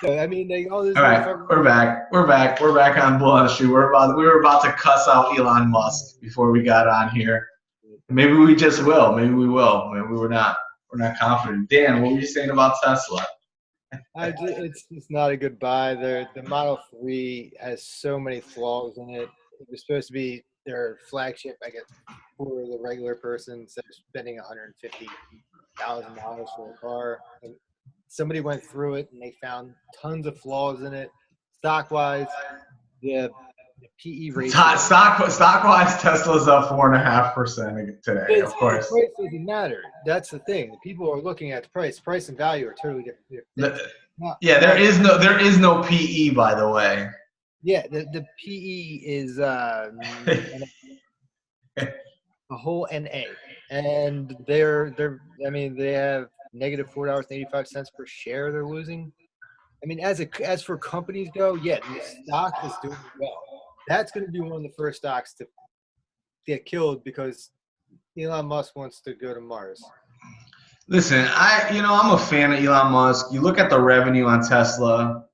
I mean, like, all this All right, motherfucker. we're back. We're back on Bull Street. We were about to cuss out Elon Musk before we got on here. Maybe we just will. Maybe we will. Maybe we're not confident. Dan, what were you saying about Tesla? It's just not a good buy. The Model 3 has so many flaws in it. It was supposed to be their flagship, I guess, for the regular person instead of spending $150,000 for a car. And somebody went through it and they found tons of flaws in it. Stock wise, the PE ratio. Stock wise, Tesla's up 4.5% today. Of The course. price doesn't matter. That's the thing. The people are looking at the price. Price and value are totally different things. Yeah, there is no PE, by the way. Yeah, the PE is a whole NA, and I mean they have negative $4.85 per share they're losing. I mean, as for companies go, yeah, the stock is doing well. That's going to be one of the first stocks to get killed because Elon Musk wants to go to Mars. Listen, I'm a fan of Elon Musk. You look at the revenue on Tesla.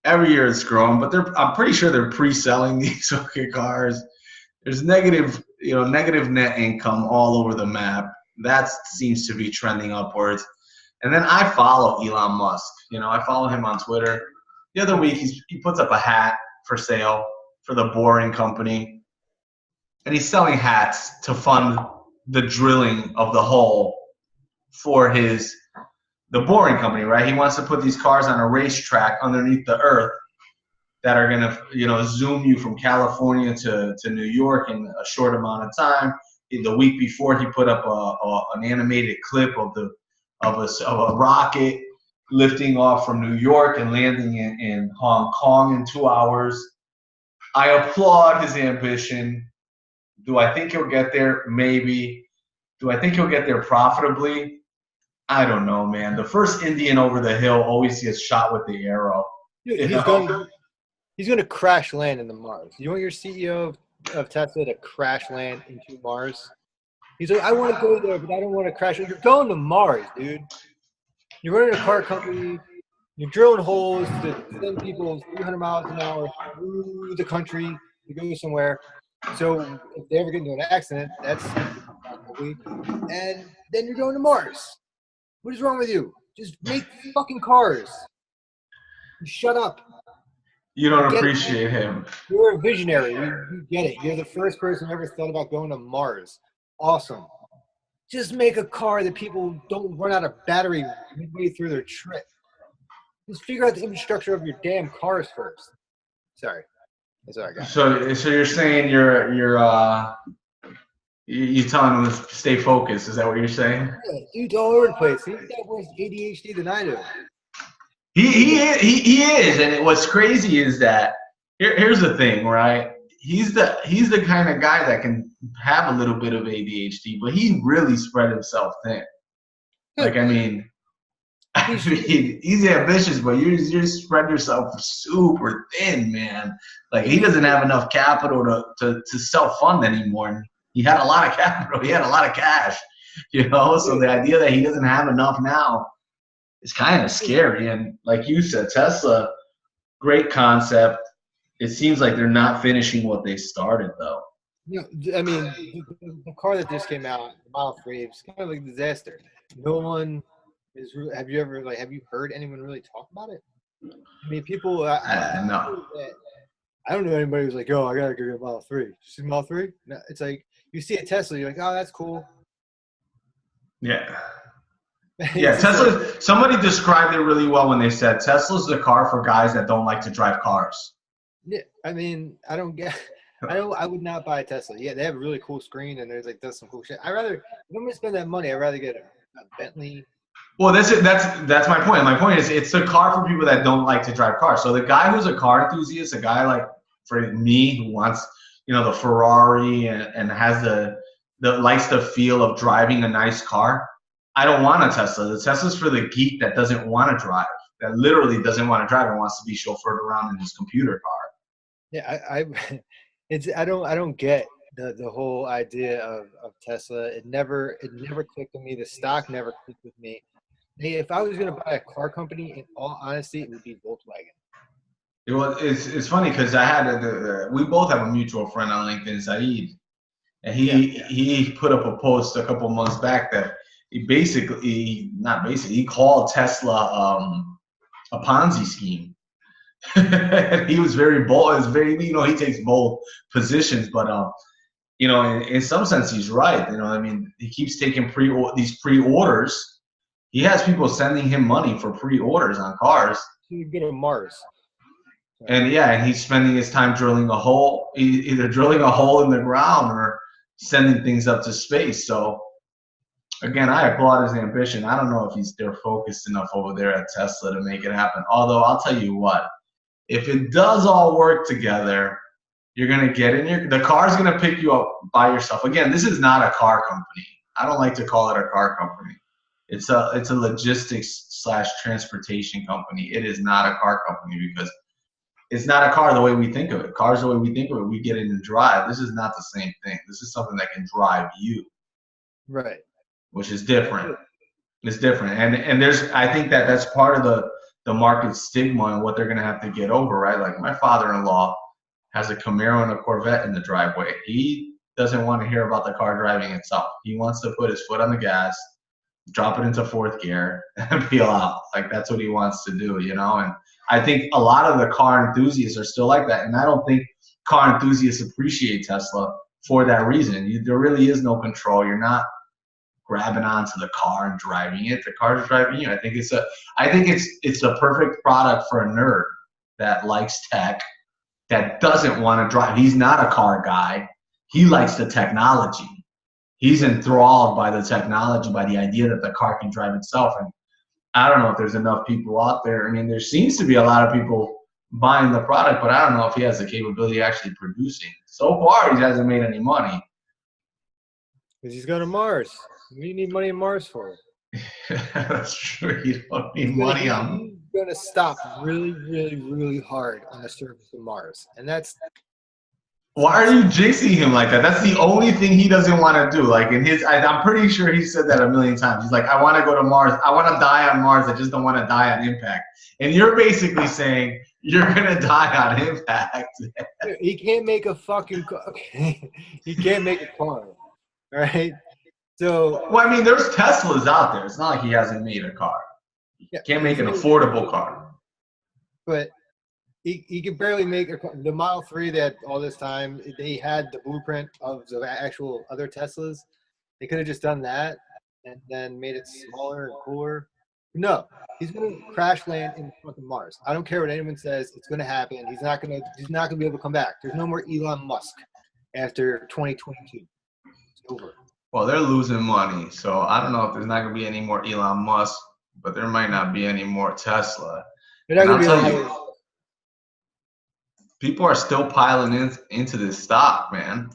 Every year it's growing, but I'm pretty sure they're pre-selling these fucking cars. There's negative net income all over the map. That seems to be trending upwards. And then I follow Elon Musk. I follow him on Twitter. The other week he puts up a hat for sale for the Boring Company, and he's selling hats to fund the drilling of the hole for the Boring Company, right? He wants to put these cars on a racetrack underneath the earth that are going to, zoom you from California to New York in a short amount of time. The week before, he put up an animated clip of a rocket lifting off from New York and landing in Hong Kong in 2 hours. I applaud his ambition. Do I think he'll get there? Maybe. Do I think he'll get there profitably? I don't know, man. The first Indian over the hill always gets shot with the arrow. Dude, he's going to crash land in the Mars. You want your CEO of Tesla to crash land into Mars? He's like, I want to go there, but I don't want to crash. You're going to Mars, dude. You're running a car company. You're drilling holes to send people 300 miles an hour through the country to go somewhere. So if they ever get into an accident, that's a week. And then you're going to Mars. What is wrong with you? Just make fucking cars. Shut up. You don't appreciate him. You're a visionary. You get it. You're the first person who ever thought about going to Mars. Awesome. Just make a car that people don't run out of battery midway through their trip. Just figure out the infrastructure of your damn cars first. Sorry. That's all I got. So you're saying you're telling him to stay focused? Is that what you're saying? Yeah, dude's all over the place. He's got worse ADHD than I do. He is, and what's crazy is that here's the thing, right? He's the kind of guy that can have a little bit of ADHD, but he really spread himself thin. Like, I mean, he's ambitious, but you spread yourself super thin, man. Like, he doesn't have enough capital to self-fund anymore. He had a lot of capital. He had a lot of cash, So the idea that he doesn't have enough now is kind of scary. And like you said, Tesla, great concept. It seems like they're not finishing what they started, though. I mean, the car that just came out, the Model 3, is kind of like a disaster. No one is. Have you heard anyone really talk about it? I mean, people. No. I don't know anybody who's like, "Oh, I gotta go get a Model 3." You see Model 3? No, it's like you see a Tesla, you're like, "Oh, that's cool." Yeah. Yeah, Tesla. Somebody described it really well when they said Tesla's the car for guys that don't like to drive cars. Yeah, I mean, I would not buy a Tesla. Yeah, they have a really cool screen and does some cool shit. If I'm gonna spend that money, I'd rather get a Bentley. Well, that's it. That's my point. My point is, it's a car for people that don't like to drive cars. So the guy who's a car enthusiast, a guy like for me who wants, the Ferrari and has the likes the feel of driving a nice car. I don't want a Tesla. The Tesla's for the geek that doesn't want to drive, that literally doesn't want to drive and wants to be chauffeured around in his computer car. Yeah, I don't get the whole idea of Tesla. It never clicked with me. The stock never clicked with me. Hey, if I was going to buy a car company, in all honesty, it would be Volkswagen. It's funny because we both have a mutual friend on LinkedIn, Saeed, and Yeah. he put up a post a couple months back that he called Tesla a Ponzi scheme. He was very bold. It's very, he takes bold positions, but in some sense he's right. I mean, he keeps taking these pre-orders. He has people sending him money for pre-orders on cars. So you get a Mars. And yeah, and he's spending his time drilling a hole, either drilling a hole in the ground or sending things up to space. So again, I applaud his ambition. I don't know if they're focused enough over there at Tesla to make it happen. Although I'll tell you what, if it does all work together, you're gonna get in the car's gonna pick you up by yourself. Again, this is not a car company. I don't like to call it a car company. It's a logistics / transportation company. It is not a car company because it's not a car the way we think of it. Cars the way we think of it, we get in and drive. This is not the same thing. This is something that can drive you. Right. Which is different. It's different. And I think that's part of the market stigma and what they're gonna have to get over, right? Like my father-in-law has a Camaro and a Corvette in the driveway. He doesn't want to hear about the car driving itself. He wants to put his foot on the gas, drop it into fourth gear, and peel out. Like that's what he wants to do, And I think a lot of the car enthusiasts are still like that. And I don't think car enthusiasts appreciate Tesla for that reason. There really is no control. You're not grabbing onto the car and driving it. The car's driving you. I think it's a perfect product for a nerd that likes tech, that doesn't want to drive. He's not a car guy. He likes the technology. He's enthralled by the technology, by the idea that the car can drive itself. And I don't know if there's enough people out there. I mean, there seems to be a lot of people buying the product, but I don't know if he has the capability of actually producing. So far, he hasn't made any money. Because he's going to Mars. What do you need money in Mars for? That's true. You don't need money on. He's going to stop really, really, really hard on the surface of Mars. And that's. Why are you jinxing him like that? That's the only thing he doesn't want to do. Like I'm pretty sure he said that a million times. He's like, I want to go to Mars. I want to die on Mars. I just don't want to die on impact. And you're basically saying you're going to die on impact. He can't make a fucking car. He can't make a car. All right? So. Well, I mean, there's Teslas out there. It's not like he hasn't made a car. He can't make an affordable car. But he could barely make the Model 3 that all this time, they had the blueprint of the actual other Teslas. They could have just done that and then made it smaller and cooler. No, he's going to crash land in fucking Mars. I don't care what anyone says. It's going to happen. He's not going to be able to come back. There's no more Elon Musk after 2022. It's over. Well, they're losing money, so I don't know if there's not going to be any more Elon Musk, but there might not be any more Tesla. They're not going to be people are still piling into this stock, man.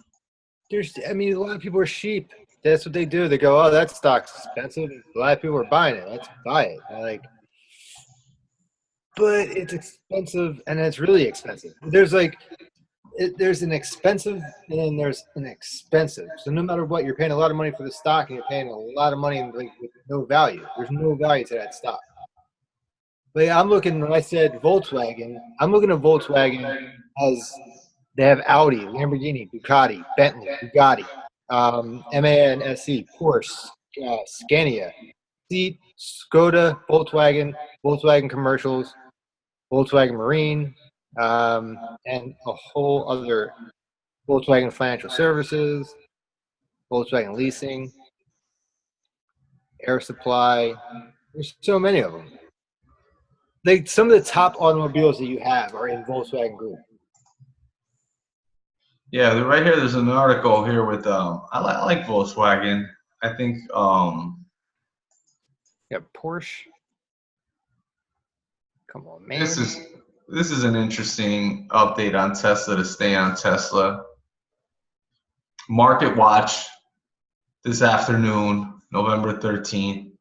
A lot of people are sheep. That's what they do. They go, oh, that stock's expensive. A lot of people are buying it. Let's buy it. But it's expensive, and it's really expensive. There's there's an expensive, and then there's an expensive. So no matter what, you're paying a lot of money for the stock, and you're paying a lot of money with no value. There's no value to that stock. But yeah, when I said Volkswagen, I'm looking at Volkswagen as they have Audi, Lamborghini, Ducati, Bentley, Bugatti, MAN, SE, Porsche, Scania, Seat, Skoda, Volkswagen commercials, Volkswagen Marine, and a whole other Volkswagen Financial Services, Volkswagen Leasing, Air Supply. There's so many of them. Some of the top automobiles that you have are in Volkswagen Group. Yeah, right here. There's an article here with I like Volkswagen. I think yeah, Porsche. Come on, man. This is an interesting update on Tesla to stay on Tesla. Market Watch this afternoon, November 13th.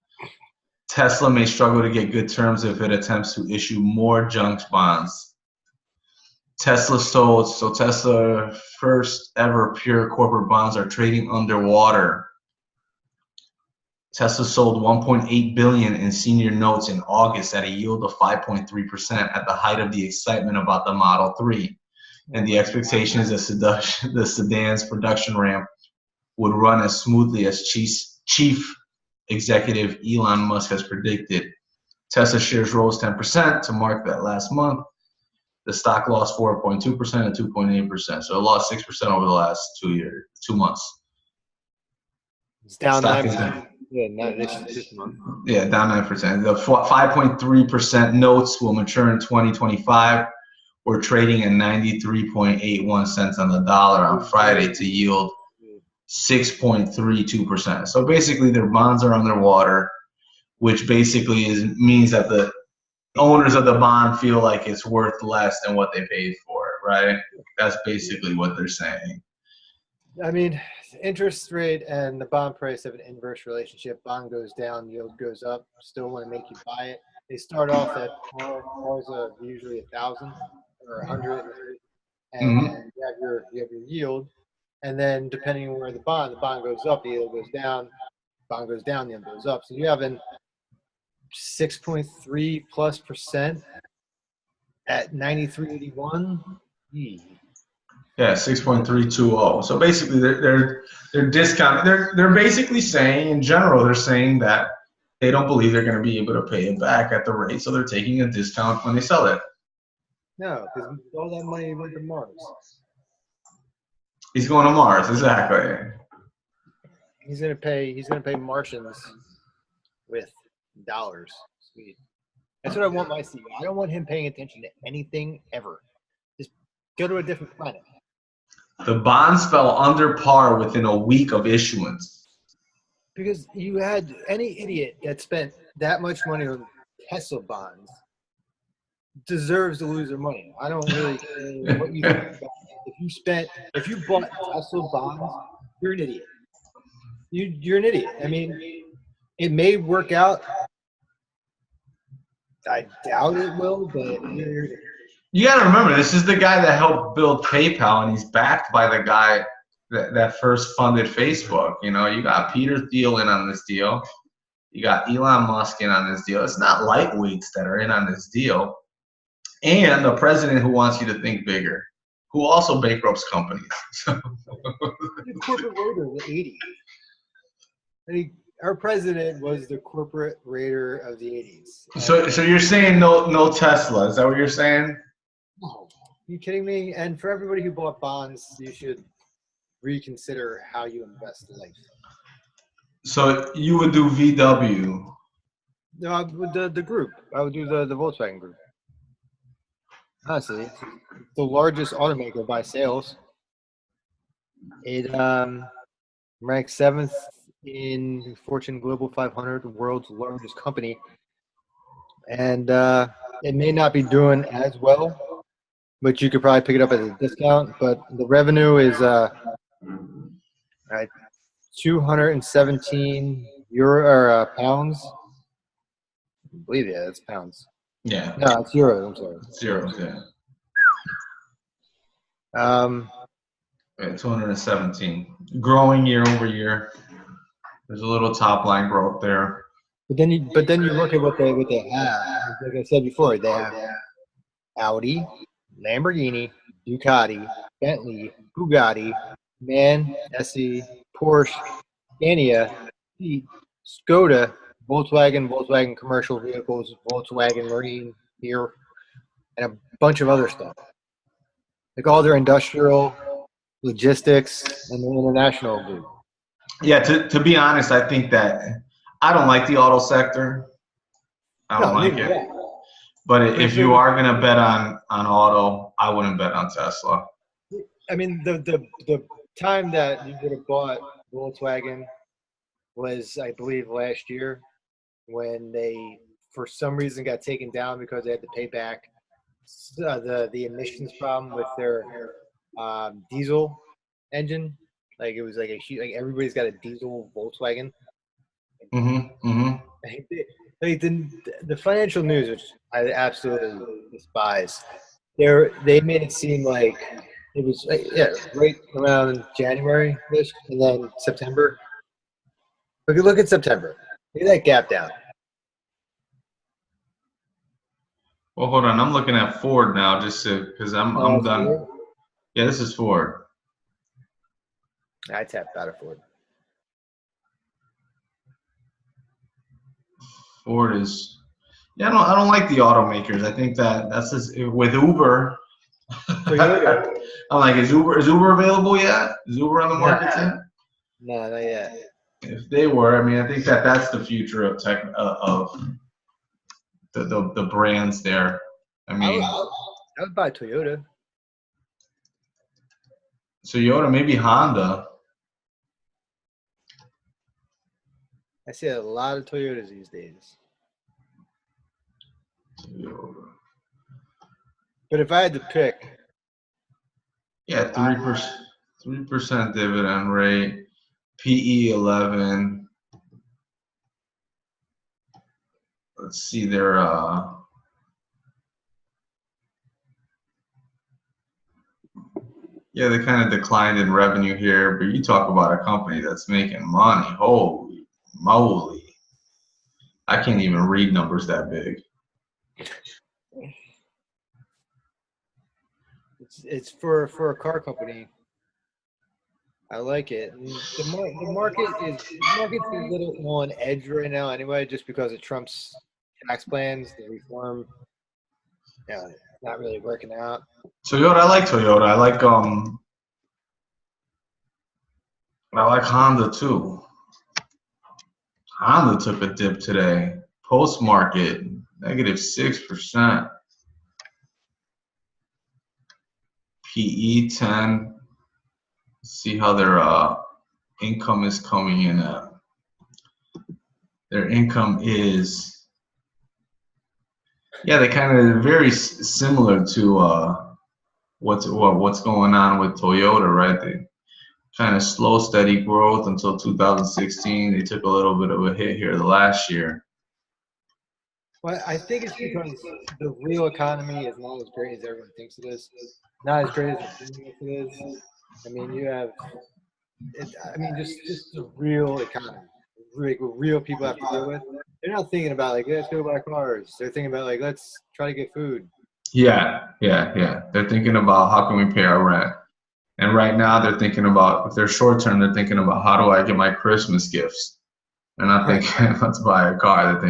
Tesla may struggle to get good terms if it attempts to issue more junk bonds. Tesla first ever pure corporate bonds are trading underwater. Tesla sold 1.8 billion in senior notes in August at a yield of 5.3% at the height of the excitement about the Model 3. And the expectation is that the sedan's production ramp would run as smoothly as chief executive Elon Musk has predicted. Tesla shares rose 10% to mark that last month. The stock lost 4.2% and 2.8%. So it lost 6% over the last 2 months. It's down Stock 9%. Yeah, not this month. Yeah, down 9%. The 5.3% notes will mature in 2025. We're trading at 93.81 cents on the dollar on Friday to yield 6.32%. So basically, their bonds are underwater, which basically means that the owners of the bond feel like it's worth less than what they paid for it, right? That's basically what they're saying. I mean, interest rate and the bond price have an inverse relationship. Bond goes down, yield goes up. Still want to make you buy it. They start off at cars are usually 1,000 or 100, and you have your yield, and then depending on where the bond goes up, the yield goes down. Bond goes down, the yield goes up. So you have an 6.3+% at 93.81. Yeah, 6.320. So basically, they're discounting. They're basically saying, in general, they're saying that they don't believe they're going to be able to pay it back at the rate, so they're taking a discount when they sell it. No, because all that money went to Mars. He's going to Mars, exactly. He's gonna pay Martians with dollars. Sweet. That's what I want my CEO. I don't want him paying attention to anything ever. Just go to a different planet. The bonds fell under par within a week of issuance. Because you had any idiot that spent that much money on Tesla bonds deserves to lose their money. I don't really care what you think about it. If you bought Tesla bonds, you're an idiot. You're an idiot. I mean, it may work out. I doubt it will, but you got to remember, this is the guy that helped build PayPal, and he's backed by the guy that first funded Facebook. You know, you got Peter Thiel in on this deal. You got Elon Musk in on this deal. It's not lightweights that are in on this deal. And a president who wants you to think bigger, who also bankrupts companies. The corporate raider of the 80s. I mean, our president was the corporate raider of the 80s. So you're saying no Tesla? Is that what you're saying? No. Are you kidding me? And for everybody who bought bonds, you should reconsider how you invest in life. So you would do VW? No, the group. I would do the Volkswagen group. Honestly, it's the largest automaker by sales. It ranks 7th in Fortune Global 500, the world's largest company. And it may not be doing as well, but you could probably pick it up at a discount. But the revenue is 217 euro or pounds. I believe it's pounds. Yeah. No, it's euros. I'm sorry. It's euros, yeah. 217, growing year over year. There's a little top line growth there. But then you look at what they have. Like I said before, they have Audi, Lamborghini, Ducati, Bentley, Bugatti, MAN, SE, Porsche, Scania, Skoda, Volkswagen commercial vehicles, Volkswagen Marine here, and a bunch of other stuff. Like all their industrial, logistics, and the international group. Yeah, to be honest, I think that I don't like the auto sector. I don't like it. Yeah. But if you are going to bet on auto, I wouldn't bet on Tesla. I mean, the time that you would have bought Volkswagen was, I believe, last year when they, for some reason, got taken down because they had to pay back the emissions problem with their diesel engine. Like it was like everybody's got a diesel Volkswagen. Like the financial news, which I absolutely despise, they made it seem like it was right around January-ish, and then September. Look at September. Look at that gap down. Well, hold on. I'm looking at Ford now, just because I'm done. Ford? Yeah, this is Ford. I tapped out of Ford. Ford is. Yeah, I don't like the automakers. I think that's just, with Uber. Toyota. I'm like, is Uber available yet? Is Uber on the market yet? No, not yet. If they were, I mean, I think that's the future of tech of the brands there. I mean, I would buy Toyota. Toyota, maybe Honda. I see a lot of Toyotas these days. Toyota. But if I had to pick, Yeah, 3% dividend rate, PE 11. Let's see their yeah, they kind of declined in revenue here, but you talk about a company that's making money. Holy moly. I can't even read numbers that big. it's for a car company. I like it. And the market's a little on edge right now anyway, just because of Trump's tax plans, the reform. Yeah, it's not really working out. Toyota, I like Toyota. I like Honda too. Honda took a dip today. Post market, -6%. PE 10. See how their income is coming in at. Their income is, yeah, they kind of very similar to what's going on with Toyota, right? They kind of slow, steady growth until 2016. They took a little bit of a hit here the last year. Well, I think it's because the real economy is not as great as everyone thinks it is. Not as great as it thinks it is. I mean, you have, just the real economy, what real people have to deal with. They're not thinking about like, let's go buy cars. They're thinking about like, let's try to get food. Yeah. They're thinking about how can we pay our rent. And right now they're thinking about, if they're short term, they're thinking about how do I get my Christmas gifts. They're not thinking let's buy a car. They're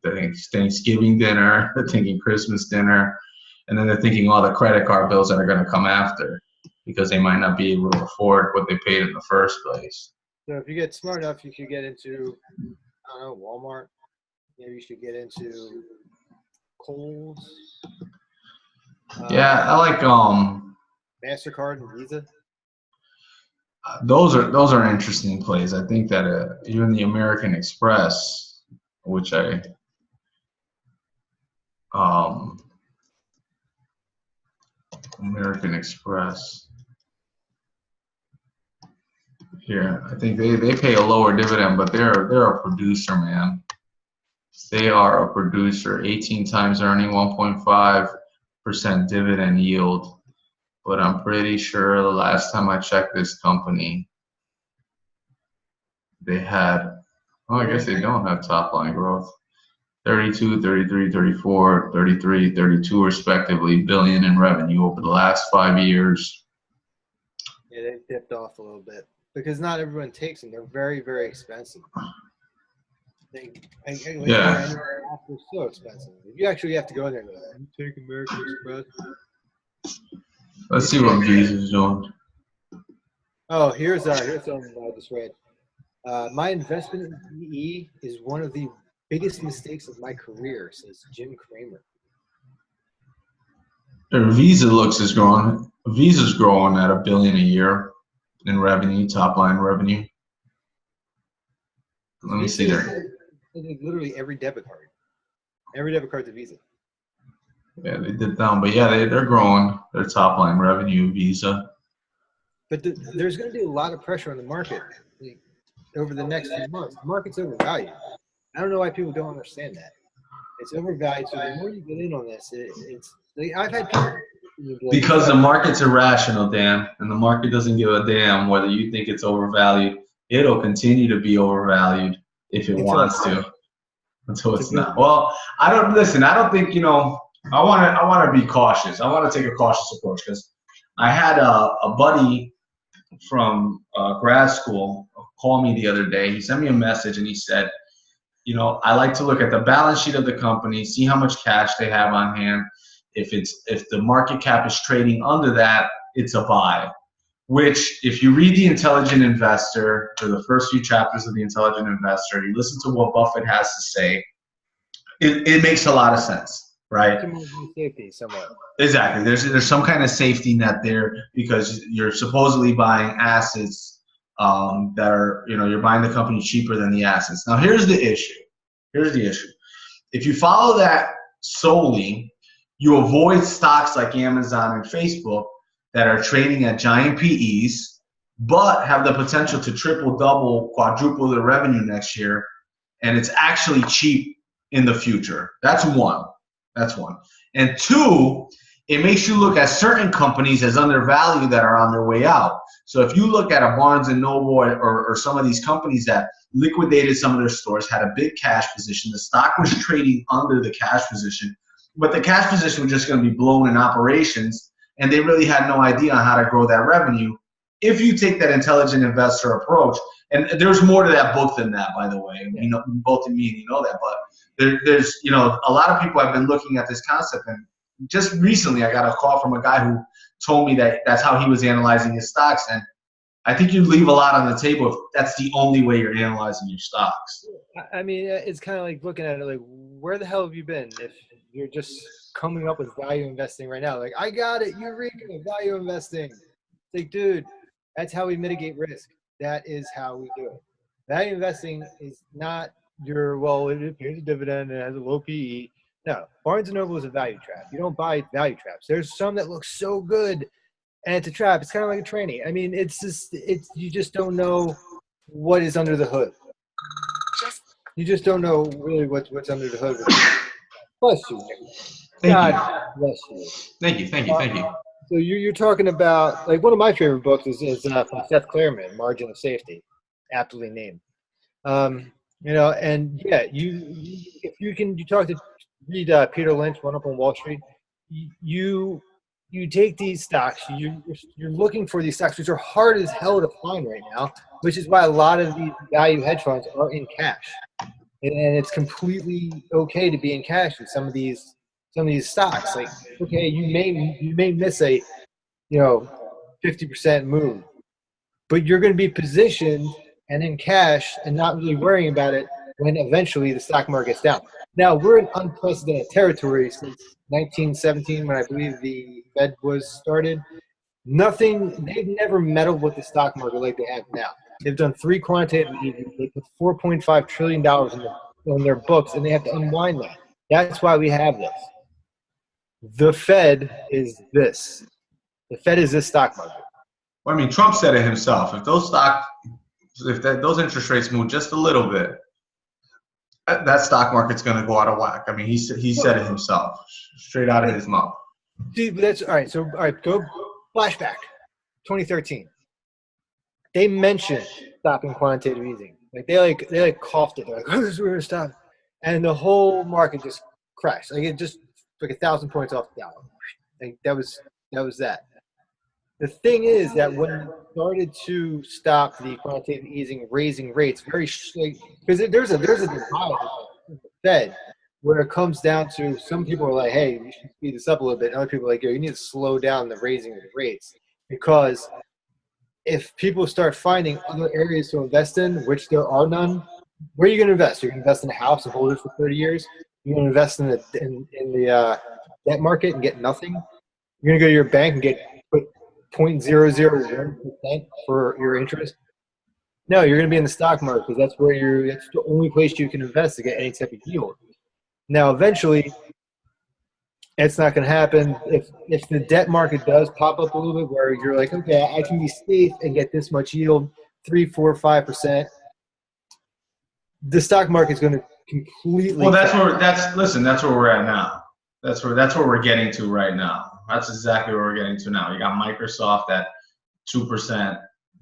thinking Thanksgiving dinner. They're thinking Christmas dinner, and then they're thinking all the credit card bills that are going to come after, because they might not be able to afford what they paid in the first place. So if you get smart enough, you should get into, I don't know, Walmart. Maybe you should get into Kohl's. Yeah, I like MasterCard and Visa. Those are interesting plays. I think that even the American Express, which American Express here, I think they pay a lower dividend, but they're a producer, man. They are a producer. 18 times earning, 1.5% dividend yield. But I'm pretty sure the last time I checked this company, they had, oh, I guess they don't have top line growth. 32, 33, 34, 33, 32 respectively billion in revenue over the last 5 years. Yeah, they dipped off a little bit because not everyone takes them. They're very, very expensive. They're so expensive. You actually have to go in there and go, you take American Express. Let's see what Visa's doing. Oh, here's something I just read. My investment in PE is one of the biggest mistakes of my career, says Jim Cramer. Their Visa is growing. Visa's growing at $1 billion a year in revenue, top line revenue. Let me see there. Literally every debit card. Every debit card's a Visa. Yeah, they did down, but yeah, they're growing their top line revenue, Visa. But there's going to be a lot of pressure on the market over the next few months. The market's overvalued. I don't know why people don't understand that. It's overvalued. So the more you get in on this, it's like, I've had people. Because the market's irrational, Dan, and the market doesn't give a damn whether you think it's overvalued. It'll continue to be overvalued if it wants to. until it's not. Well, I don't think, you know, I want to be cautious. I want to take a cautious approach because I had a buddy from grad school call me the other day. He sent me a message and he said, you know, I like to look at the balance sheet of the company, see how much cash they have on hand. If the market cap is trading under that, it's a buy. Which, if you read The Intelligent Investor, or the first few chapters of The Intelligent Investor, you listen to what Buffett has to say, it makes a lot of sense, right? Safety somewhat. Exactly. There's some kind of safety net there because you're supposedly buying assets that are, you know, you're buying the company cheaper than the assets. Now, here's the issue. If you follow that solely, you avoid stocks like Amazon and Facebook that are trading at giant PEs, but have the potential to triple, double, quadruple their revenue next year, and it's actually cheap in the future. That's one. And two, it makes you look at certain companies as undervalued that are on their way out. So if you look at a Barnes & Noble or some of these companies that liquidated some of their stores, had a big cash position, the stock was trading under the cash position, but the cash position was just going to be blown in operations, and they really had no idea on how to grow that revenue. If you take that intelligent investor approach, and there's more to that book than that, by the way, you know, both of me and you know that, but there's, you know, a lot of people have been looking at this concept, and just recently I got a call from a guy who told me that that's how he was analyzing his stocks, and I think you leave a lot on the table if that's the only way you're analyzing your stocks. I mean, it's kind of like looking at it like, where the hell have you been if you're just coming up with value investing right now? Like, I got it, Eureka, value investing. It's like, dude, that's how we mitigate risk. That is how we do it. Value investing is not your, well, it pays a dividend and it has a low PE. No, Barnes & Noble is a value trap. You don't buy value traps. There's some that look so good, and it's a trap. It's kind of like a tranny. I mean, you just don't know what is under the hood. You just don't know really what's under the hood. Bless you. God bless you. Thank you. So you're talking about, like, one of my favorite books is from Seth Klarman, Margin of Safety, aptly named. You know, and yeah, if you can, read Peter Lynch, One Up on Wall Street. You take these stocks. You're looking for these stocks, which are hard as hell to find right now, which is why a lot of these value hedge funds are in cash, and it's completely okay to be in cash in some of these stocks. Like, okay, you may miss a 50% move, but you're going to be positioned and in cash and not really worrying about it when eventually the stock market's down. Now, we're in unprecedented territory since 1917, when I believe the Fed was started. They've never meddled with the stock market like they have now. They've done 3 quantitative easing. They put $4.5 trillion on their books, and they have to unwind that. That's why we have this. The Fed is this. The Fed is this stock market. Well, I mean, Trump said it himself. If those interest rates move just a little bit, that stock market's going to go out of whack. I mean, he said it himself, straight out of his mouth. Dude, that's all right. So, all right, go flashback, 2013. They mentioned stopping quantitative easing. Like they coughed it. They're like, "Oh, this is where we're going to stop," and the whole market just crashed. Like, it just took 1,000 points off the down. Like, that was that. The thing is that when we started to stop the quantitative easing, raising rates, because there's a divide in the Fed where it comes down to, some people are like, hey, you should speed this up a little bit. And other people are like, yo, you need to slow down the raising of the rates, because if people start finding other areas to invest in, which there are none, where are you going to invest? You're going to invest in a house and hold it for 30 years? You're going to invest in the debt market and get nothing? You're going to go to your bank and get 0.001% for your interest? No, you're going to be in the stock market, because that's the only place you can invest to get any type of yield. Now, eventually, it's not going to happen. If the debt market does pop up a little bit, where you're like, okay, I can be safe and get this much yield, 3%, 4%, 5%, the stock market is going to completely. Well, that's where we're at now. That's where we're getting to right now. That's exactly where we're getting to now. You got Microsoft at 2%,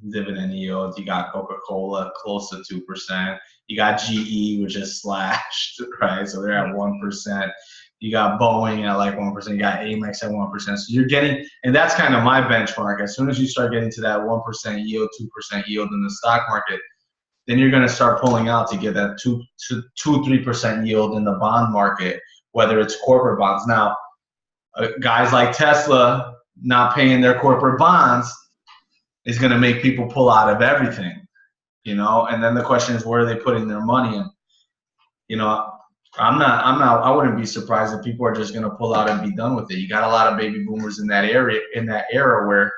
dividend yield. You got Coca-Cola close to 2%. You got GE, which is slashed, right? So they're at 1%. You got Boeing at like 1%. You got Amex at 1%. So you're getting, and that's kind of my benchmark. As soon as you start getting to that 1% yield, 2% yield in the stock market, then you're going to start pulling out to get that 3% yield in the bond market, whether it's corporate bonds. Now, guys like Tesla not paying their corporate bonds is going to make people pull out of everything, and then the question is, where are they putting their money in? I wouldn't be surprised if people are just going to pull out and be done with it. You got a lot of baby boomers in that era where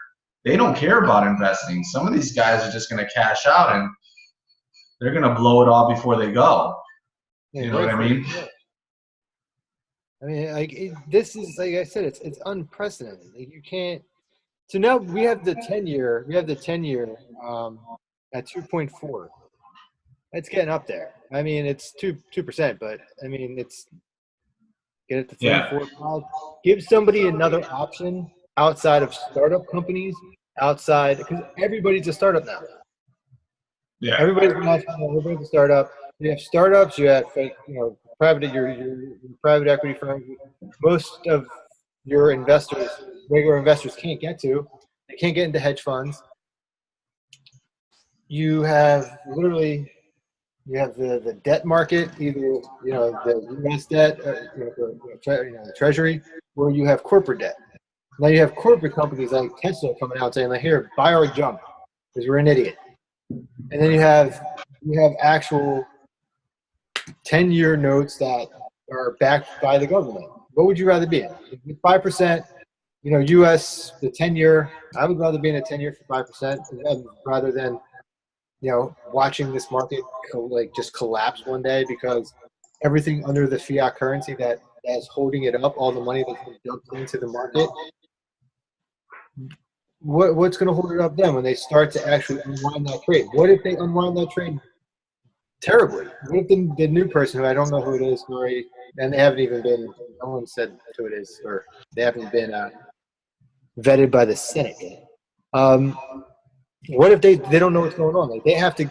they don't care about investing. Some of these guys are just going to cash out and they're going to blow it all before they go. You know what I mean? I mean, this is, like I said, it's unprecedented. Like, you can't. So now we have the 10-year. We have the 10-year at 2.4. It's getting up there. I mean, it's 2%, but I mean, it's get it to 3.45. Give somebody another option outside of startup companies. Because everybody's a startup now. Yeah. Everybody's a startup. You have startups. You have private equity firms. Most of your investors, regular investors, can't get to. They can't get into hedge funds. You have the debt market, either the U.S. debt, the Treasury, or you have corporate debt. Now you have corporate companies like Tesla coming out saying, like, here, buy our junk because we're an idiot. And then you have actual 10-year notes that are backed by the government. What would you rather be in? 5%, U.S. the 10-year. I would rather be in a 10-year for 5% rather than watching this market just collapse one day because everything under the fiat currency that's holding it up, all the money that's been dumped into the market. What's going to hold it up then when they start to actually unwind that trade? What if they unwind that trade terribly? What if the new person, who I don't know who it is, and they haven't even been, no one said who it is, or they haven't been vetted by the Senate yet. What if they don't know what's going on? Like, they have to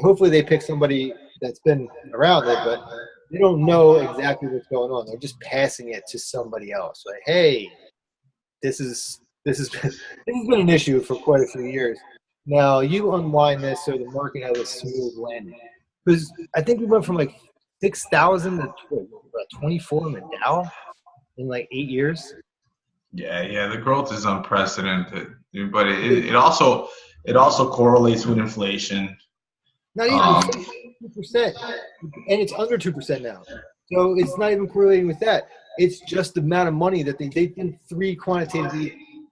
hopefully they pick somebody that's been around it, but they don't know exactly what's going on. They're just passing it to somebody else. Like, hey, this has been an issue for quite a few years. Now you unwind this so the market has a smooth landing. Because I think we went from like 6,000 to 24 in the Dow in like 8 years. Yeah, the growth is unprecedented, but it also correlates with inflation. Not even 2%, and it's under 2% now. So it's not even correlating with that. It's just the amount of money that they did 3 quantitative easing.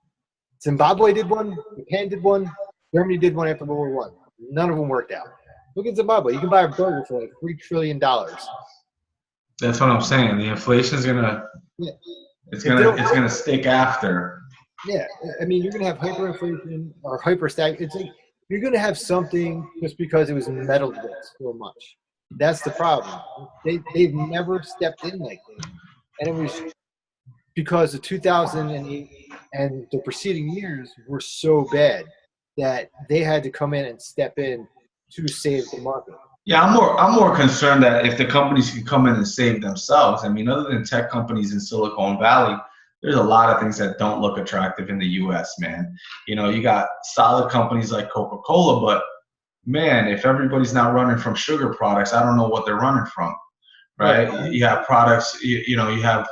Zimbabwe did one, Japan did one, Germany did one after World War I. None of them worked out. Look at Zimbabwe. You can buy a burger for like $3 trillion. That's what I'm saying. The inflation is gonna. Yeah. It's gonna stick after. Yeah, I mean, you're gonna have hyperinflation or hyperstag. It's like you're gonna have something just because it was meddled with so much. That's the problem. They've never stepped in like this, and it was because the 2008 and the preceding years were so bad that they had to come in and step in to save the market. Yeah, I'm more concerned that if the companies can come in and save themselves. I mean, other than tech companies in Silicon Valley, there's a lot of things that don't look attractive in the U.S., man. You got solid companies like Coca-Cola, but man, if everybody's not running from sugar products, I don't know what they're running from, right? You have products, you have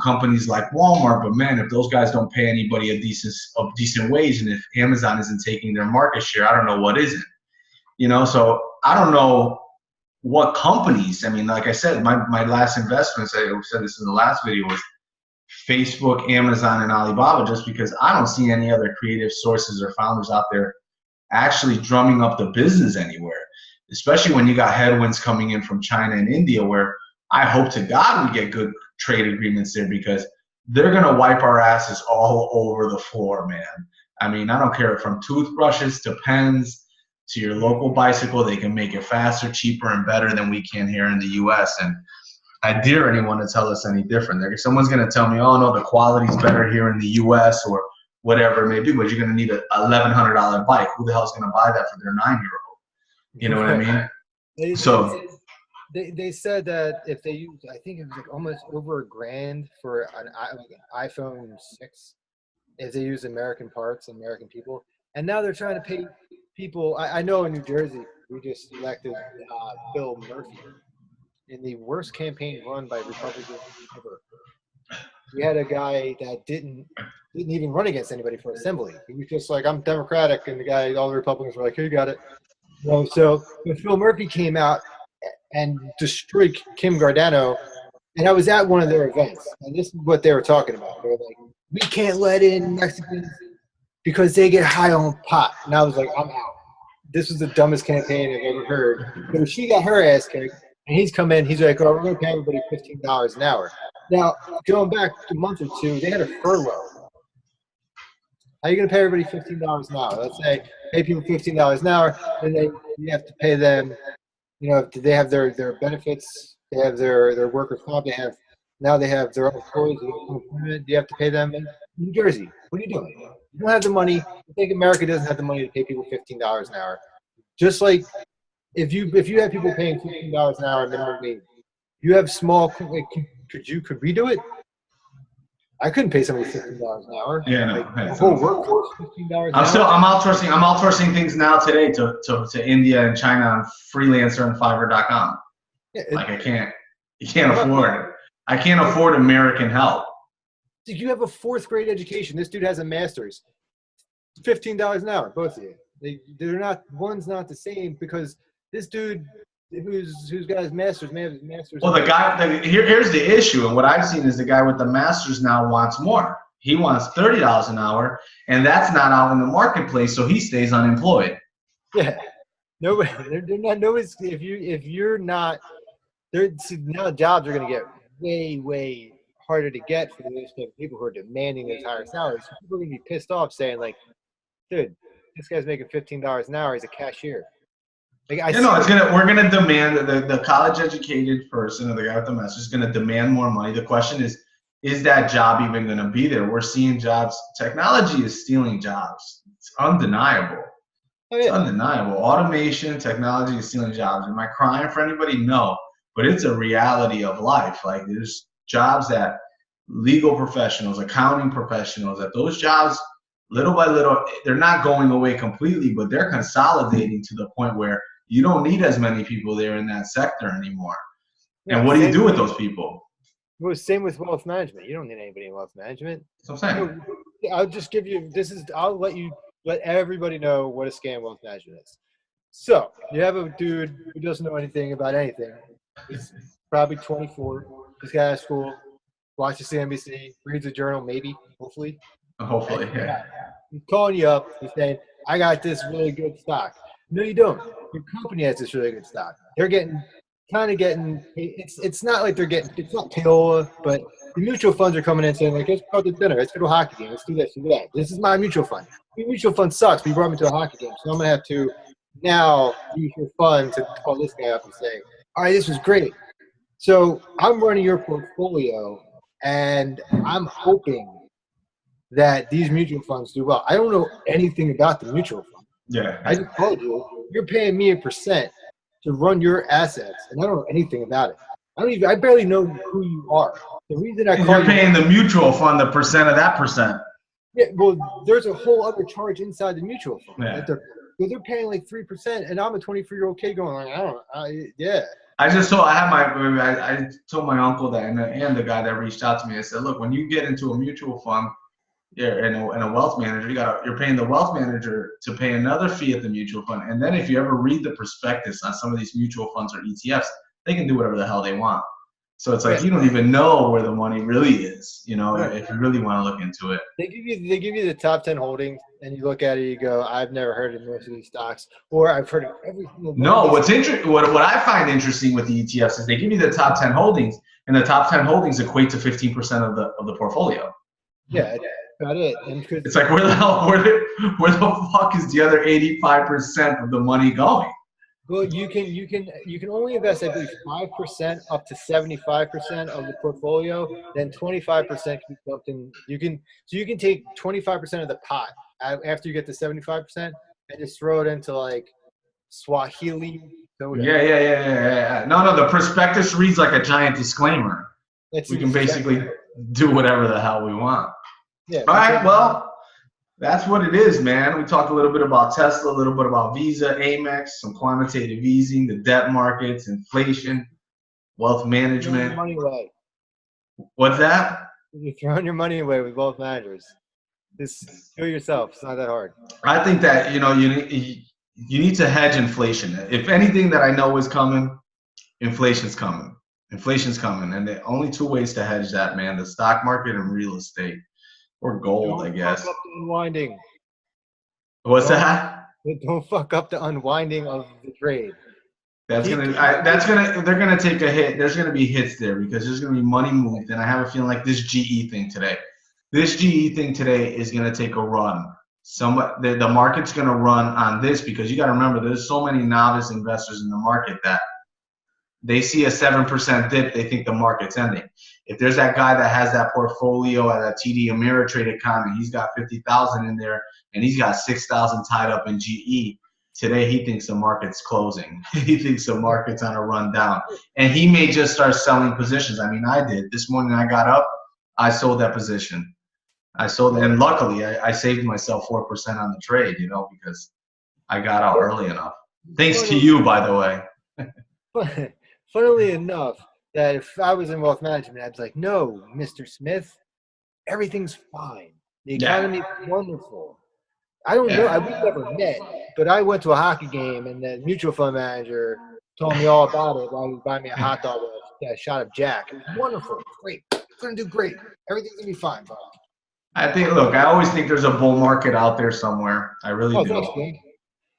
companies like Walmart, but man, if those guys don't pay anybody a decent wage, and if Amazon isn't taking their market share, I don't know what isn't. So I don't know what companies. I mean, like I said, my last investments, I said this in the last video, was Facebook, Amazon, and Alibaba, just because I don't see any other creative sources or founders out there actually drumming up the business anywhere, especially when you got headwinds coming in from China and India, where I hope to God we get good trade agreements there, because they're going to wipe our asses all over the floor, man. I mean, I don't care, from toothbrushes to pens to your local bicycle. They can make it faster, cheaper, and better than we can here in the U.S. And I dare anyone to tell us any different. Someone's going to tell me, oh, no, the quality's better here in the U.S. or whatever it may be, but you're going to need a $1,100 bike. Who the hell is going to buy that for their 9-year-old? You know what I mean? They said that if they use, I think it was like almost over $1,000 for an iPhone 6, if they use American parts, American people. And now they're trying to pay people. I know in New Jersey, we just elected Bill Murphy in the worst campaign run by Republicans ever. We had a guy that didn't even run against anybody for assembly. He was just like, I'm Democratic, and all the Republicans were like, here, you got it. So when Phil Murphy came out and destroyed Kim Gardano, and I was at one of their events, and this is what they were talking about. They were like, we can't let in Mexicans because they get high on pot. And I was like, I'm out. This was the dumbest campaign I've ever heard. So she got her ass kicked, and he's come in. He's like, oh, we're going to pay everybody $15 an hour. Now, going back a month or two, they had a furlough. How are you going to pay everybody $15 an hour? Let's say pay people $15 an hour, and then you have to pay them, they have their benefits, they have their workers' comp, now they have their own employees, you have to pay them in New Jersey. What are you doing? You don't have the money. I think America doesn't have the money to pay people $15 an hour. Just like if you have people paying $15 an hour minimum wage, you have small, could we do it? I couldn't pay somebody $15 an hour. Yeah, no. The whole workforce $15 an hour. I'm outsourcing things now today to India and China on Freelancer and Fiverr.com. Yeah, you can't afford it. I can't afford American help. You have a 4th grade education. This dude has a master's. $15 an hour, both of you. They're not. One's not the same because this dude who's got his master's, may have his master's. Well, here's the issue, and what I've seen is the guy with the master's now wants more. He wants $30 an hour, and that's not out in the marketplace, so he stays unemployed. Yeah, nobody. They're not. Nobody's. If you're not, now jobs are going to get way harder to get for those people who are demanding those higher salaries. So people are going to be pissed off, saying like, "Dude, this guy's making $15 an hour. He's a cashier." We're gonna demand the college educated person or the guy with the master's is gonna demand more money. The question is that job even gonna be there? We're seeing jobs. Technology is stealing jobs. It's undeniable. Oh, yeah. It's undeniable. Automation, technology is stealing jobs. Am I crying for anybody? No, but it's a reality of life. Like there's jobs that legal professionals, accounting professionals, that those jobs, little by little, they're not going away completely, but they're consolidating to the point where you don't need as many people there in that sector anymore. Yeah, and what do you do with those people? Well, same with wealth management. You don't need anybody in wealth management. That's what I'm saying. I'll just give you, I'll let everybody know what a scam wealth management is. So you have a dude who doesn't know anything about anything. He's probably 24. He's got out of school, watches CNBC, reads a journal, maybe, hopefully. Hopefully, yeah. He's calling you up. He's saying, I got this really good stock. No, you don't. Your company has this really good stock. They're getting, it's not like it's not payola, but the mutual funds are coming in saying, like, let's go to dinner. Let's go to a hockey game. Let's do this, do that. This is my mutual fund. Your mutual fund sucks, but you brought me to a hockey game. So I'm going to have to now use your fund to call this guy up and say, all right, this was great. So I'm running your portfolio, and I'm hoping that these mutual funds do well. I don't know anything about the mutual fund. Yeah. I just told you, you're paying me 1% to run your assets, and I don't know anything about it. I barely know who you are. The reason I call you're paying the mutual fund the percent of that percent. Yeah, well, there's a whole other charge inside the mutual fund. Yeah. They're paying like 3%, and I'm a 23-year-old kid going like, I don't know, yeah. I told my uncle that, and the guy that reached out to me, I said, look, when you get into a mutual fund, and a wealth manager, you're paying the wealth manager to pay another fee at the mutual fund. And then if you ever read the prospectus on some of these mutual funds or ETFs, they can do whatever the hell they want. So it's like you don't even know where the money really is, if you really want to look into it. They give you the top 10 holdings, and you look at it, you go, I've never heard of most of these stocks, or I've heard of every single one. No, what I find interesting with the ETFs is they give you the top 10 holdings, and the top 10 holdings equate to 15% of the portfolio. Yeah. About it. And it's like where the fuck is the other 85% of the money going? Well, you can only invest, I believe, 5% up to 75% of the portfolio. Then 25% can be dumped in. You can take 25% of the pot after you get to 75% and just throw it into like Swahili soda. Yeah. No, the prospectus reads like a giant disclaimer. It's We can basically do whatever the hell we want. yeah. All right, well, that's what it is, man. We talked a little bit about Tesla, a little bit about Visa, Amex, some quantitative easing, the debt markets, inflation, wealth management. Money away. What's that? You're throwing your money away with both managers. Just do it yourself. It's not that hard. I think that you need to hedge inflation. If anything that I know is coming, inflation's coming. Inflation's coming, and the only two ways to hedge that, man: the stock market and real estate, or gold, I guess. Don't fuck up the unwinding. What's that? Don't fuck up the unwinding of the trade. They're gonna take a hit. There's gonna be hits there because there's gonna be money moved, and I have a feeling like this GE thing today. This GE thing today is gonna take a run. The market's gonna run on this because you got to remember there's so many novice investors in the market that they see a 7% dip, they think the market's ending. If there's that guy that has that portfolio at a TD Ameritrade account and he's got 50,000 in there and he's got 6,000 tied up in GE, today he thinks the market's closing. He thinks the market's on a run down. And he may just start selling positions. I mean, I did. This morning I got up, I sold that position. I sold it, and luckily I saved myself 4% on the trade, because I got out early enough. Thanks to you, by the way. Funnily enough, that if I was in wealth management, I'd be like, no, Mr. Smith, everything's fine. The economy is wonderful. I don't know. We've never met, but I went to a hockey game, and the mutual fund manager told me all about it while he was buying me a hot dog with a shot of Jack. It was wonderful. Great. It's going to do great. Everything's going to be fine, Bob. I always think there's a bull market out there somewhere. I really do.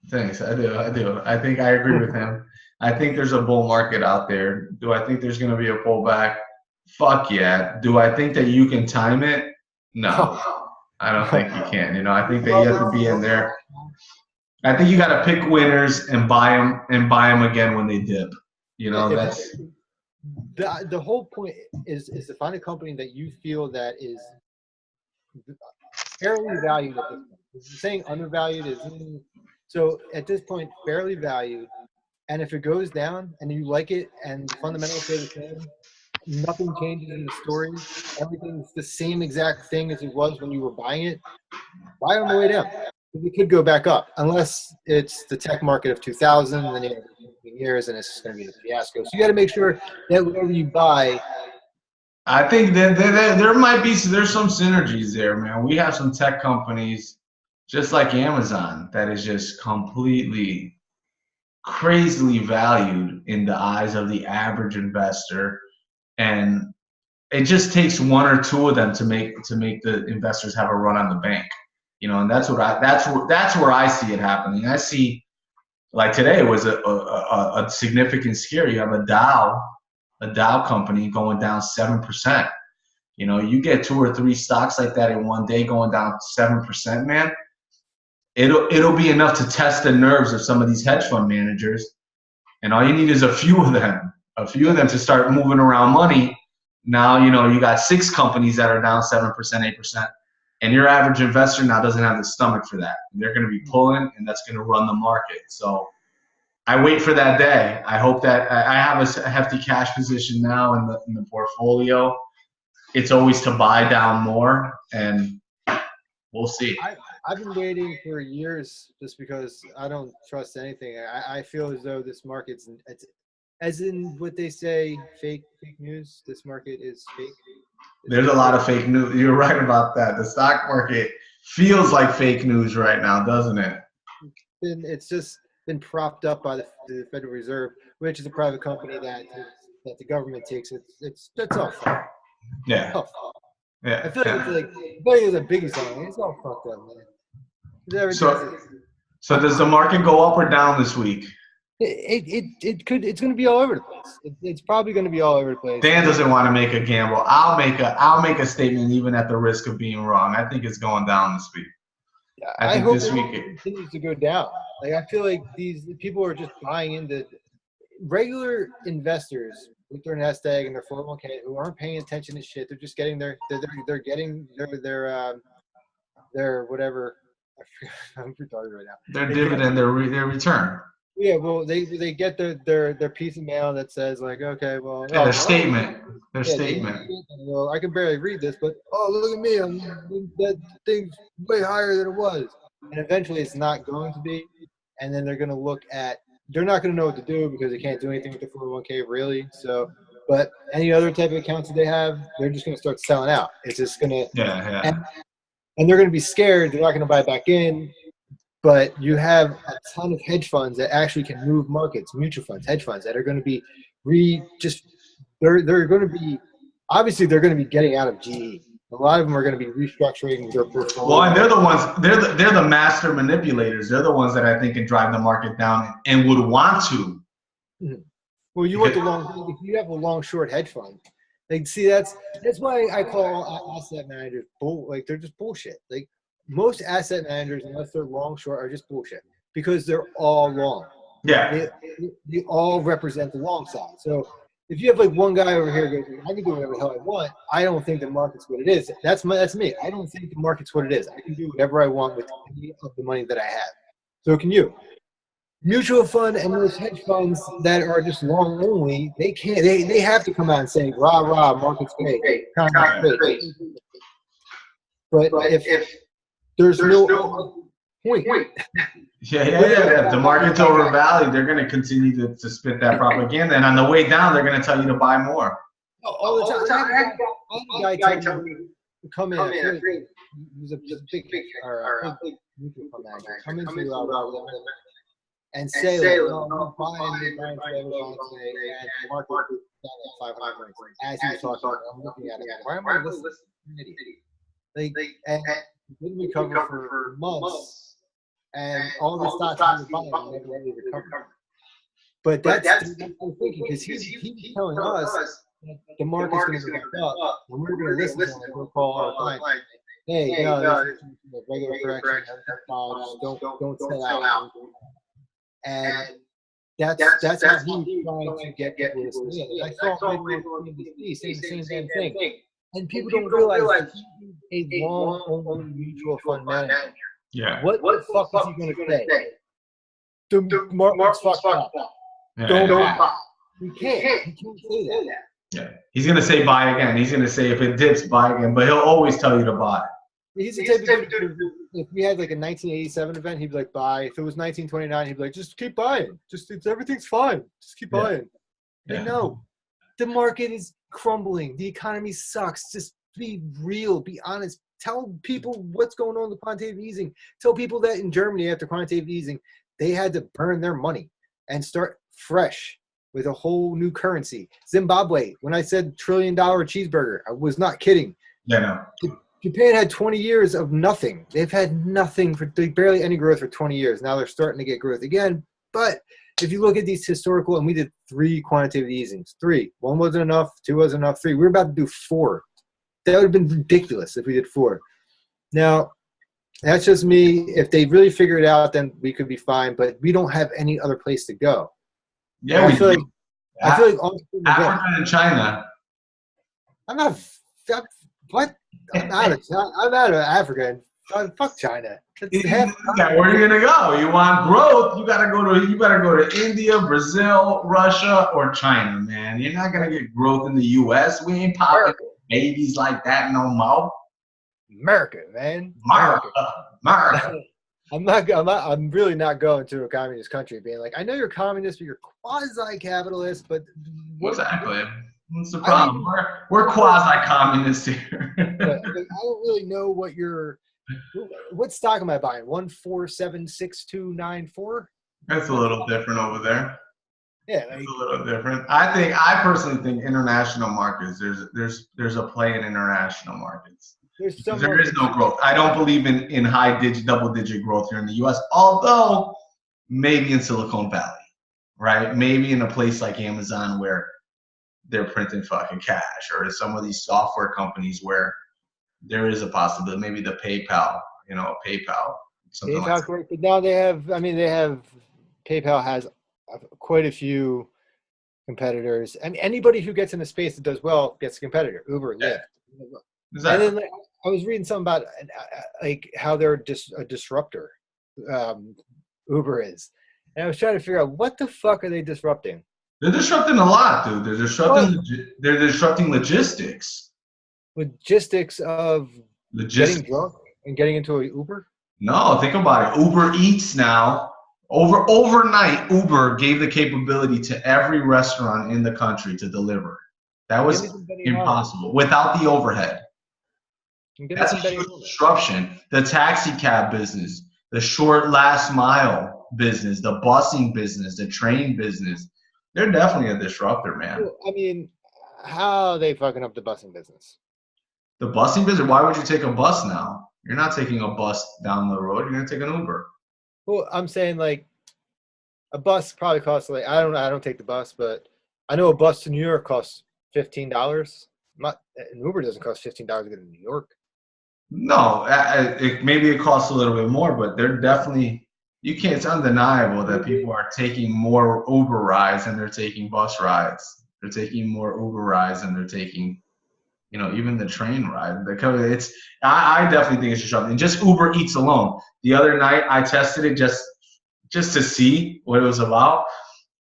Thanks, I do. I think I agree with him. I think there's a bull market out there. Do I think there's going to be a pullback? Fuck yeah. Do I think that you can time it? No. I don't think you can. I think that you have to be in there. I think you got to pick winners and buy them again when they dip. That's the whole point is to find a company that you feel that is fairly valued at this point. Saying undervalued isn't. So at this point, fairly valued. And if it goes down and you like it and the fundamentals stay the same, nothing changes in the story, everything's the same exact thing as it was when you were buying it, buy on the way down. It could go back up unless it's the tech market of 2000 and then you have 15 years and it's just going to be a fiasco. So you got to make sure that whatever you buy. I think that there's some synergies there, man. We have some tech companies just like Amazon that is just completely crazily valued in the eyes of the average investor, and it just takes one or two of them to make the investors have a run on the bank, and that's where I see it happening. I see, like today was a significant scare. You have a Dow company going down 7%. You get 2 or 3 stocks like that in one day going down 7%, man. It'll be enough to test the nerves of some of these hedge fund managers, and all you need is a few of them to start moving around money. Now you got 6 companies that are down 7%, 8%, and your average investor now doesn't have the stomach for that. They're going to be pulling, and that's going to run the market. So I wait for that day. I hope that I have a hefty cash position now in the portfolio. It's always to buy down more, and we'll see. I've been waiting for years just because I don't trust anything. I feel as though this market's, as in what they say, fake news. This market is fake. There's a lot of fake news. You're right about that. The stock market feels like fake news right now, doesn't it? It's just been propped up by the Federal Reserve, which is a private company that the government takes. It's all fucked. Yeah. Oh, yeah. I feel like it's a biggie song. It's all fucked up, man. So does the market go up or down this week? It could. It's going to be all over the place. It's probably going to be all over the place. Dan doesn't want to make a gamble. I'll make a statement even at the risk of being wrong. I think it's going down this week. I I think hope this it week. continues to go down. Like I feel like these people are just buying into regular investors with their nest egg and their 401k who aren't paying attention to shit. They're just getting they're getting their whatever. I'm retarded right now. Their They get, dividend, their return. yeah, well, they get their piece of mail that says like, okay, well, Yeah, their statement. Their yeah, statement. well, I can barely read this, but oh, look at me, that thing's way higher than it was, and eventually it's not going to be, and then they're going to look at, they're not going to know what to do because they can't do anything with the 401k really. So, but any other type of accounts that they have, they're just going to start selling out. It's just going to, Yeah. and they're going to be scared. They're not going to buy back in. But you have a ton of hedge funds that actually can move markets, mutual funds, hedge funds that are going to be they're going to be, obviously they're going to be getting out of GE. A lot of them are going to be restructuring their portfolio. Well, and they're the ones. They're the master manipulators. They're the ones that I think can drive the market down and would want to. Well, you want the long. If you have a long short hedge fund, like see that's why I call asset managers like they're just bullshit. Like most asset managers, unless they're long short, are just bullshit because they're all long. Yeah. They all represent the long side. So if you have like one guy over here goes, I can do whatever the hell I want. I don't think the market's what it is. That's me. I don't think the market's what it is. I can do whatever I want with any of the money that I have. So can you. Mutual fund and those hedge funds that are just long only, they can't. They have to come out and say, rah rah, market's great, contract's great. But if there's no point. Yeah. If the market's overvalued, they're going to continue to spit that propaganda. And on the way down, they're going to tell you to buy more. All the time. I had a guy tell me to come in. He's a big mutual fund manager. Come into and say, like, no, I'm buying today, and the market was down at 500 points. As he was talking, I'm looking at it. Why am I listening? I'm an idiot. Like, and he didn't recover for months, and all the stocks he was buying never really recovered. But that's what I'm thinking, because he's telling us that the market's going to go back up, and we're going to listen to him. We'll call our client, hey, no, this is a regular correction. Don't sell out. And that's how he's trying to get people to listen in. I saw him on CNBC saying the same damn thing. And people don't realize that he's a long-only mutual fund manager. Yeah. What the fuck is he going to say? The market's fucked up. Don't buy. He can't say that. Yeah. He's going to say buy again. He's going to say if it dips, buy again. But he'll always tell you to buy. He's the type of dude, if we had like a 1987 event, he'd be like, buy. If it was 1929, he'd be like, just keep buying. Everything's fine. Just keep buying. Yeah. No, the market is crumbling. The economy sucks. Just be real. Be honest. Tell people what's going on with quantitative easing. Tell people that in Germany, after quantitative easing, they had to burn their money and start fresh with a whole new currency. Zimbabwe, when I said $1 trillion cheeseburger, I was not kidding. Yeah, no. Japan had 20 years of nothing. They've had nothing barely any growth for 20 years. Now they're starting to get growth again. But if you look at these historical, and we did 3 quantitative easings. 3. 1 wasn't enough. 2 wasn't enough. 3. We were about to do 4. That would have been ridiculous if we did 4. Now, that's just me. If they really figure it out, then we could be fine. But we don't have any other place to go. Yeah, I feel like Africa and China. What? I'm out of Africa. Fuck China. Yeah, where are you gonna go? You want growth? You better go to India, Brazil, Russia, or China, man. You're not gonna get growth in the U.S. We ain't popping babies like that no more. America, man. America. I'm really not going to a communist country being like, I know you're communist, but you're quasi-capitalist, but exactly. What's the problem? We're quasi-communist here. I don't really know what stock am I buying? 1476294? That's a little different over there. Yeah, it's a little different. I personally think international markets. There's a play in international markets. There is no growth. I don't believe in double-digit growth here in the U.S. Although maybe in Silicon Valley, right? Maybe in a place like Amazon where they're printing fucking cash, or some of these software companies where there is a possibility. Maybe the PayPal, something like PayPal that. correct, but now they have. I mean, they have. PayPal has quite a few competitors. I mean, anybody who gets in the space that does well gets a competitor. Uber, Yeah, Lyft, and exactly. then like, I was reading something about like how they're just a disruptor. Um, Uber is, and I was trying to figure out what the fuck are they disrupting? They're disrupting a lot, dude. What They're disrupting logistics. logistics of getting Logistics. drunk and getting into an Uber? No, think about it. Uber Eats now. Overnight, Uber gave the capability to every restaurant in the country to deliver. That And give me was some Betty on it. impossible without the overhead. And give me That's a some Betty huge on it. disruption. The taxi cab business, the short last mile business, the busing business, the train business. They're definitely a disruptor, man. Well, I mean, how are they fucking up the busing business? The busing business, why would you take a bus now? You're not taking a bus down the road. You're going to take an Uber. Well, I'm saying like a bus probably costs like I don't know. I don't take the bus, but I know a bus to New York costs $15. Not an Uber doesn't cost $15 to get to New York. No, maybe it costs a little bit more, but they're definitely, you can't, it's undeniable that people are taking more Uber rides than they're taking bus rides. They're taking more Uber rides than they're taking, even the train ride. I definitely think it's disrupting. And just Uber Eats alone. The other night I tested it just to see what it was about.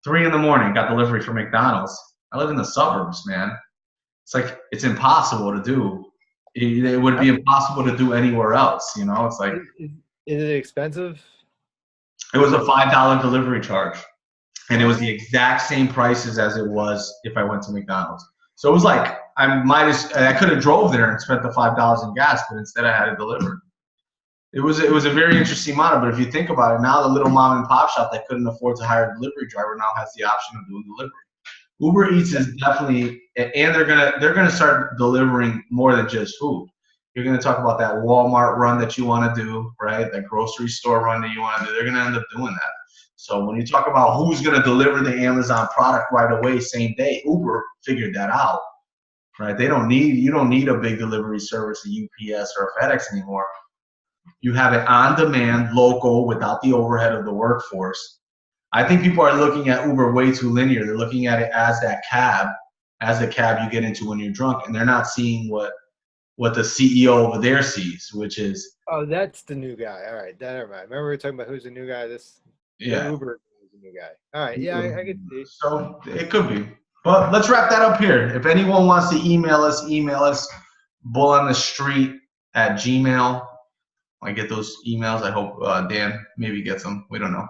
3 in the morning, got delivery from McDonald's. I live in the suburbs, man. It's like, it's impossible to do. It would be impossible to do anywhere else. It's like, Is it expensive? it was a $5 delivery charge, and it was the What? exact same prices as it was if I went to McDonald's. So it was like I could have drove there and spent the $5 in gas, but instead I had it delivered. It was a very interesting model, but if you think about it, now the little mom and pop shop that couldn't afford to hire a delivery driver now has the option of doing delivery. Uber Eats is definitely, and they're gonna start delivering more than just food. You're gonna talk about that Walmart run that you want to do, right? That grocery store run that you want to do. They're gonna end up doing that. So when you talk about who's gonna deliver the Amazon product right away, same day, Uber figured that out, right? You don't need a big delivery service, a UPS or a FedEx anymore. You have it on demand, local, without the overhead of the workforce. I think people are looking at Uber way too linear. They're looking at it as the cab you get into when you're drunk, and they're not seeing what the CEO over there sees, which is, Oh, that's the new guy. All right, never mind. Remember we were talking about who's the new guy? The yeah. Uber is the new guy. All right, yeah, I can see. So it could be. But let's wrap that up here. If anyone wants to email us bullonthestreet@gmail. I get those emails. I hope Dan maybe gets them. We don't know.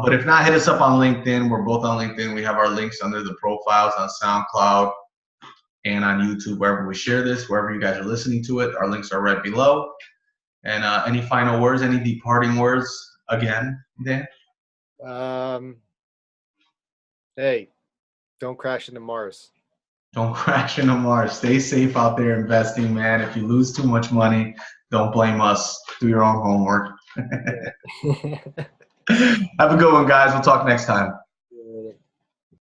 But if not, hit us up on LinkedIn. We're both on LinkedIn. We have our links under the profiles on SoundCloud and on YouTube, wherever we share this, wherever you guys are listening to it. Our links are right below. And any final words, any departing words again, Dan? Hey, don't crash into Mars. Don't crash into Mars. Stay safe out there investing, man. If you lose too much money, don't blame us. Do your own homework. Have a good one, guys. We'll talk next time.